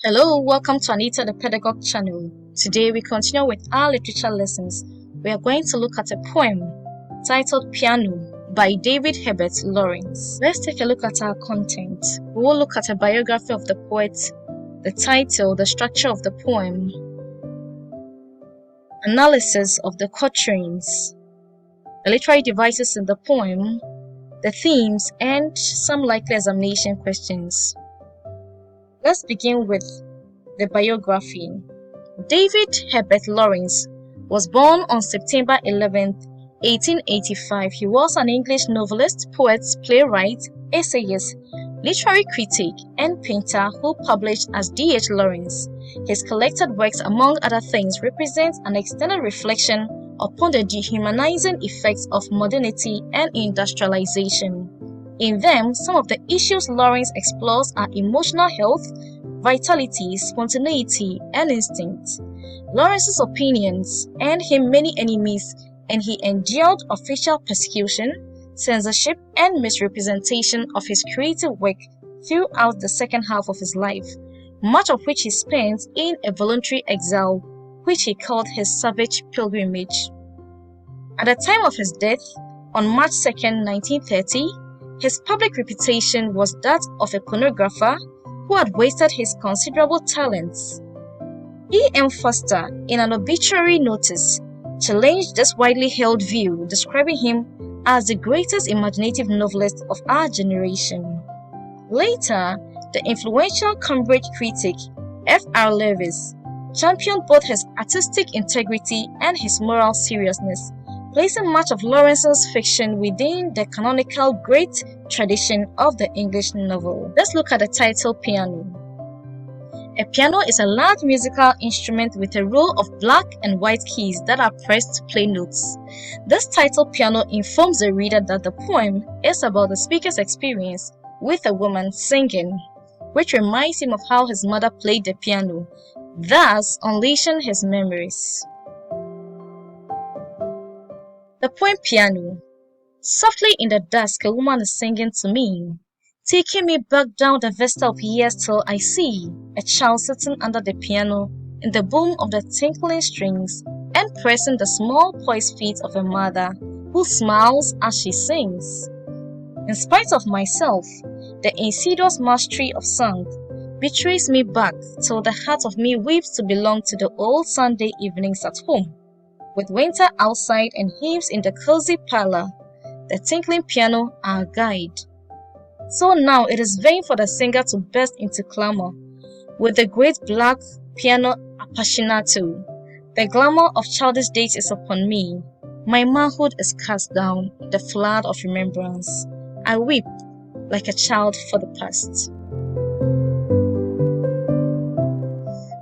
Hello, welcome to Anita the Pedagogue channel. Today we continue with our literature lessons. We are going to look at a poem titled Piano by David Herbert Lawrence. Let's take a look at our content. We will look at a biography of the poet, the title, the structure of the poem, analysis of the quatrains, the literary devices in the poem, the themes, and some likely examination questions. Let's begin with the biography. David Herbert Lawrence was born on September 11, 1885. He was an English novelist, poet, playwright, essayist, literary critic, and painter who published as D.H. Lawrence. His collected works, among other things, represent an extended reflection upon the dehumanizing effects of modernity and industrialization. In them, some of the issues Lawrence explores are emotional health, vitality, spontaneity, and instinct. Lawrence's opinions earned him many enemies, and he endured official persecution, censorship, and misrepresentation of his creative work throughout the second half of his life, much of which he spent in a voluntary exile, which he called his savage pilgrimage. At the time of his death, on March 2, 1930, his public reputation was that of a pornographer who had wasted his considerable talents. E. M. Foster, in an obituary notice, challenged this widely held view, describing him as the greatest imaginative novelist of our generation. Later, the influential Cambridge critic F. R. Lewis championed both his artistic integrity and his moral seriousness, placing much of Lawrence's fiction within the canonical great tradition of the English novel. Let's look at the title Piano. A piano is a large musical instrument with a row of black and white keys that are pressed to play notes. This title Piano informs the reader that the poem is about the speaker's experience with a woman singing, which reminds him of how his mother played the piano, thus unleashing his memories. The poem Piano. Softly in the dusk, a woman is singing to me, taking me back down the vista of years till I see a child sitting under the piano in the boom of the tinkling strings and pressing the small poised feet of a mother who smiles as she sings. In spite of myself, the insidious mastery of song betrays me back till the heart of me weeps to belong to the old Sunday evenings at home, with winter outside and hymns in the cozy parlor, the tinkling piano our guide. So now it is vain for the singer to burst into clamor with the great black piano appassionato. The glamour of childish days is upon me. My manhood is cast down in the flood of remembrance. I weep like a child for the past.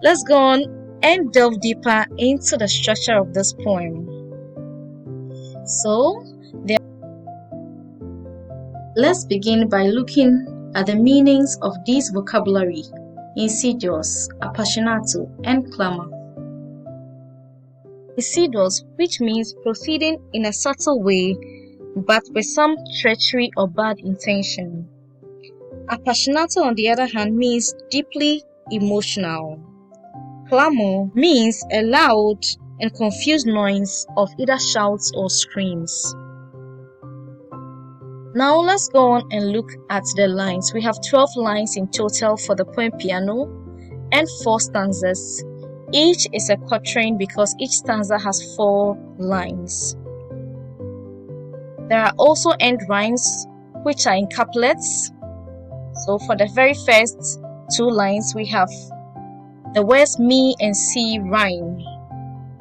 Let's go on and delve deeper into the structure of this poem. Let's begin by looking at the meanings of these vocabulary: insidious, appassionato, and clamor. Insidious, which means proceeding in a subtle way but with some treachery or bad intention. Appassionato, on the other hand, means deeply emotional. Clamor means a loud and confused noise of either shouts or screams. Now let's go on and look at the lines. We have 12 lines in total for the poem Piano and 4 stanzas. Each is a quatrain because each stanza has 4 lines. There are also end rhymes which are in couplets. So for the very first 2 lines we have the words me and see rhyme,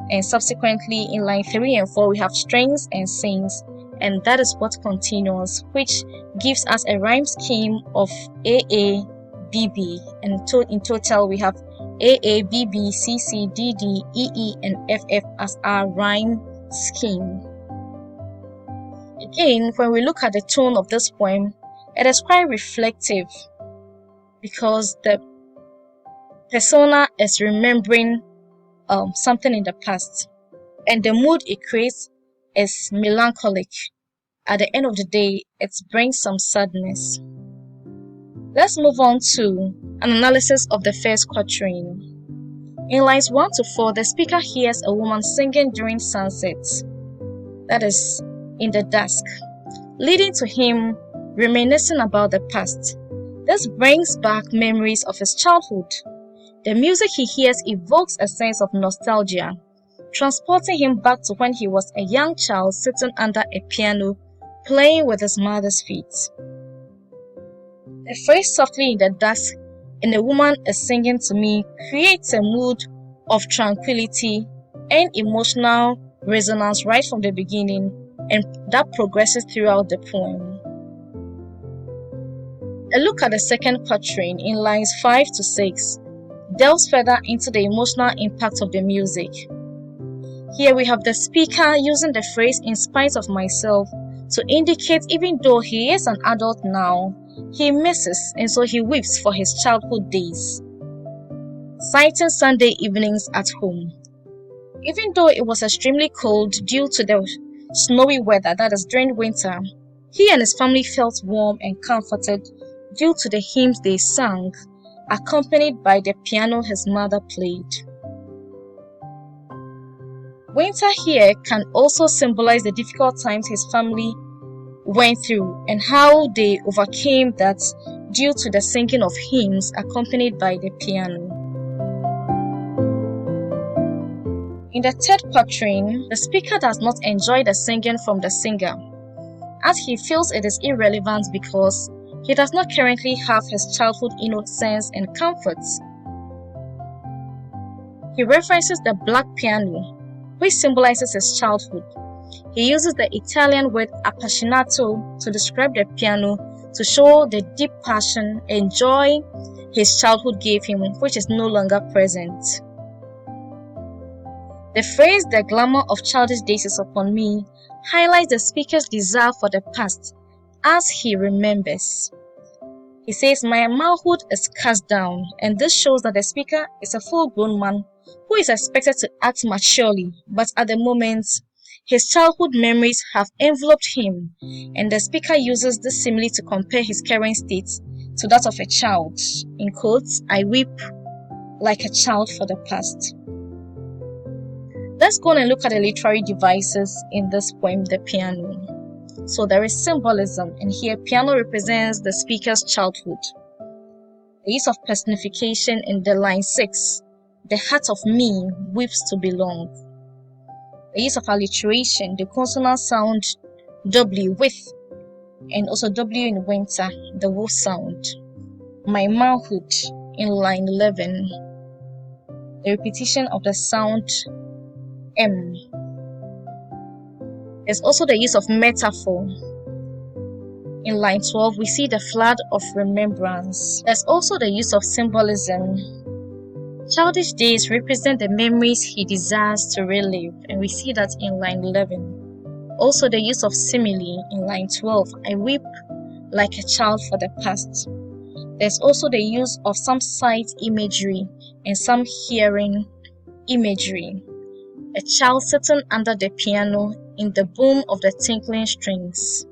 and subsequently in line 3 and 4 we have strings and sings, and that is what continues, which gives us a rhyme scheme of AA, BB, and in total we have AA, BB, CC, DD, EE, and FF as our rhyme scheme. Again, when we look at the tone of this poem, it is quite reflective because the persona is remembering something in the past, and the mood it creates is melancholic. At the end of the day, it brings some sadness. Let's move on to an analysis of the first quatrain. In lines 1 to 4, the speaker hears a woman singing during sunset, that is, in the dusk, leading to him reminiscing about the past. This brings back memories of his childhood. The music he hears evokes a sense of nostalgia, transporting him back to when he was a young child sitting under a piano, playing with his mother's feet. The phrase "softly in the dusk" and "a woman is singing to me" creates a mood of tranquility and emotional resonance right from the beginning, and that progresses throughout the poem. A look at the second quatrain in lines 5 to 6 delves further into the emotional impact of the music. Here we have the speaker using the phrase "in spite of myself" to indicate even though he is an adult now, he misses and so he weeps for his childhood days, citing Sunday evenings at home. Even though it was extremely cold due to the snowy weather, that is during winter, he and his family felt warm and comforted due to the hymns they sang, accompanied by the piano his mother played. Winter here can also symbolize the difficult times his family went through and how they overcame that due to the singing of hymns accompanied by the piano. In the third quatrain, the speaker does not enjoy the singing from the singer, as he feels it is irrelevant because he does not currently have his childhood innocence and comforts. He references the black piano, which symbolizes his childhood. He uses the Italian word appassionato to describe the piano to show the deep passion and joy his childhood gave him, which is no longer present. The phrase "the glamour of childish days is upon me" highlights the speaker's desire for the past as he remembers. He says, "My manhood is cast down," and this shows that the speaker is a full-grown man who is expected to act maturely, but at the moment, his childhood memories have enveloped him, and the speaker uses this simile to compare his current state to that of a child. In quotes, "I weep like a child for the past." Let's go on and look at the literary devices in this poem, the piano. So there is symbolism, and here piano represents the speaker's childhood. The use of personification in the line 6, "the heart of me weeps to belong." The use of alliteration, the consonant sound W with, and also W in winter, the W sound. "My manhood" in line 11. The repetition of the sound M. There's also the use of metaphor. In line 12, we see the flood of remembrance. There's also the use of symbolism. Childish days represent the memories he desires to relive, and we see that in line 11. Also the use of simile in line 12, "I weep like a child for the past." There's also the use of some sight imagery and some hearing imagery. A child sitting under the piano in the boom of the tinkling strings.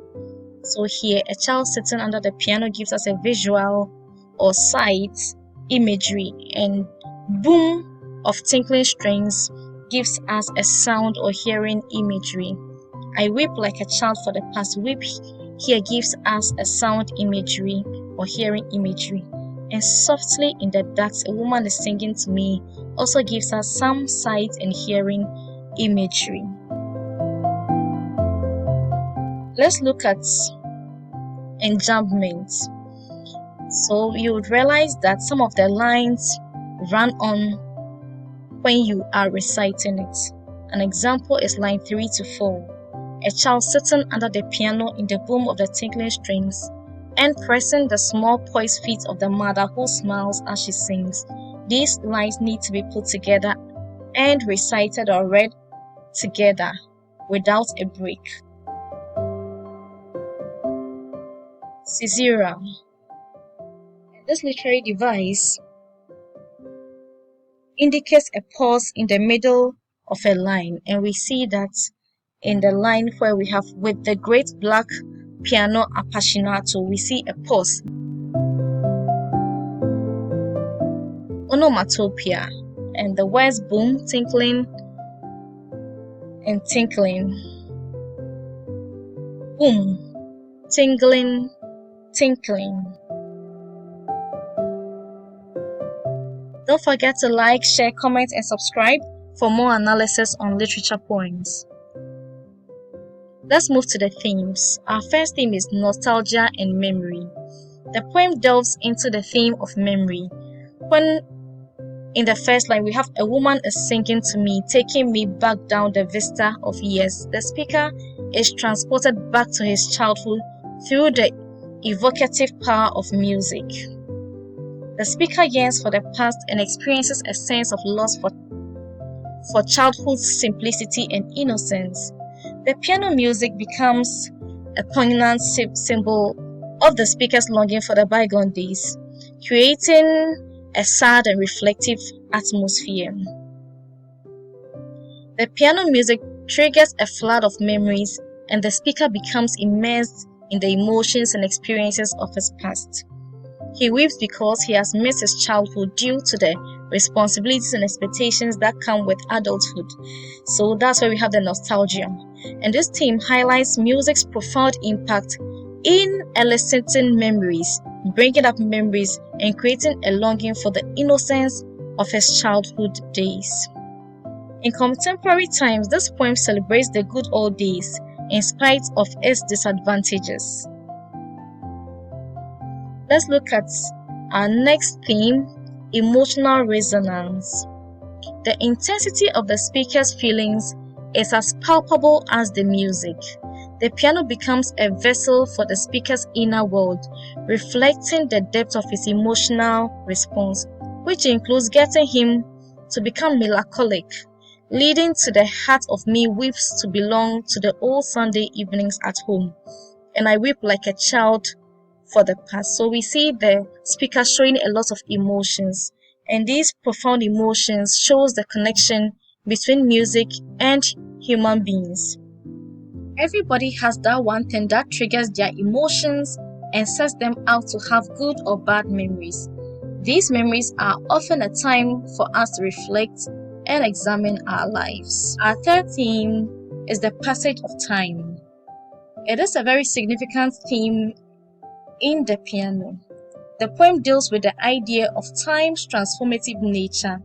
So here, a child sitting under the piano gives us a visual or sight imagery, and boom of tinkling strings gives us a sound or hearing imagery. "I weep like a child for the past." Weep here gives us a sound imagery or hearing imagery. And "softly in the dusk, a woman is singing to me" also gives us some sight and hearing imagery. Let's look at enjambment. So you would realize that some of the lines run on when you are reciting it. An example is line 3 to 4. "A child sitting under the piano in the boom of the tinkling strings and pressing the small poised feet of the mother who smiles as she sings." These lines need to be put together and recited or read together without a break. Caesura. This literary device indicates a pause in the middle of a line, and we see that in the line where we have "with the great black piano appassionato," we see a pause. onomatopoeia, and the words boom, tinkling, and tinkling. Boom, tingling, tinkling. Don't forget to like, share, comment, and subscribe for more analysis on literature poems. Let's move to the themes. Our first theme is nostalgia and memory. The poem delves into the theme of memory. When in the first line we have a woman is singing to me, taking me back down the vista of years. The speaker is transported back to his childhood through the evocative power of music. The speaker yearns for the past and experiences a sense of loss for childhood's simplicity and innocence. The piano music becomes a poignant symbol of the speaker's longing for the bygone days, creating a sad and reflective atmosphere. The piano music triggers a flood of memories, and the speaker becomes immersed in the emotions and experiences of his past. He weeps because he has missed his childhood due to the responsibilities and expectations that come with adulthood. So that's where we have the nostalgia. And this theme highlights music's profound impact in eliciting memories, bringing up memories, and creating a longing for the innocence of his childhood days. In contemporary times, this poem celebrates the good old days in spite of its disadvantages. Let's look at our next theme, emotional resonance. The intensity of the speaker's feelings is as palpable as the music. The piano becomes a vessel for the speaker's inner world, reflecting the depth of his emotional response, which includes getting him to become melancholic, leading to the heart of me weeps to belong to the old Sunday evenings at home, and I weep like a child for the past. So we see the speaker showing a lot of emotions, and these profound emotions shows the connection between music and human beings. Everybody has that one thing that triggers their emotions and sets them out to have good or bad memories. These memories are often a time for us to reflect and examine our lives. Our third theme is the passage of time. It is a very significant theme in the piano. The poem deals with the idea of time's transformative nature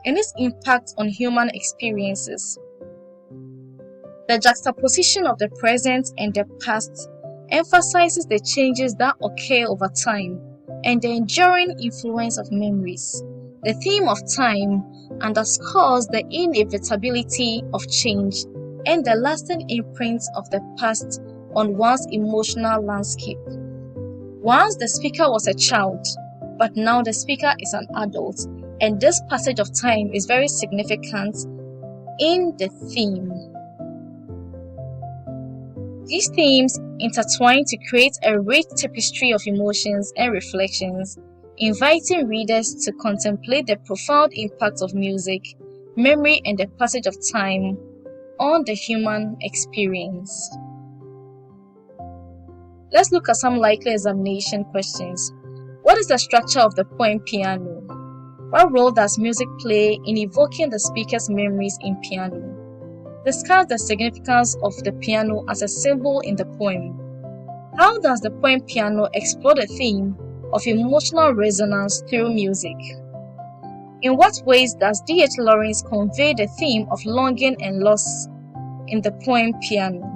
and its impact on human experiences. The juxtaposition of the present and the past emphasizes the changes that occur over time and the enduring influence of memories. The theme of time underscores the inevitability of change and the lasting imprint of the past on one's emotional landscape. Once the speaker was a child, but now the speaker is an adult, and this passage of time is very significant in the theme. These themes intertwine to create a rich tapestry of emotions and reflections, inviting readers to contemplate the profound impact of music, memory, and the passage of time on the human experience. Let's look at some likely examination questions. What is the structure of the poem Piano? What role does music play in evoking the speaker's memories in piano? Discuss the significance of the piano as a symbol in the poem. How does the poem Piano explore the theme of emotional resonance through music? In what ways does D.H. Lawrence convey the theme of longing and loss in the poem Piano?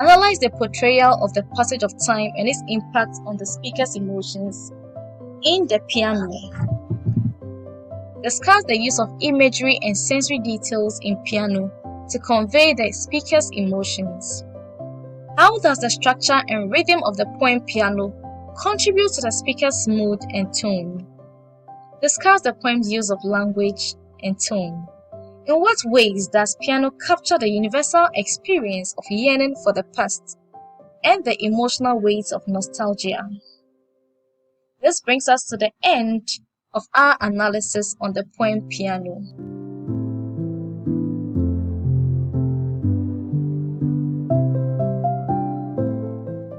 Analyze the portrayal of the passage of time and its impact on the speaker's emotions in the piano. Discuss the use of imagery and sensory details in piano to convey the speaker's emotions. How does the structure and rhythm of the poem Piano contribute to the speaker's mood and tone? Discuss the poem's use of language and tone. In what ways does piano capture the universal experience of yearning for the past and the emotional weight of nostalgia? This brings us to the end of our analysis on the poem Piano.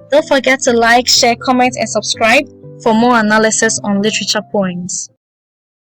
Don't forget to like, share, comment, and subscribe for more analysis on literature poems.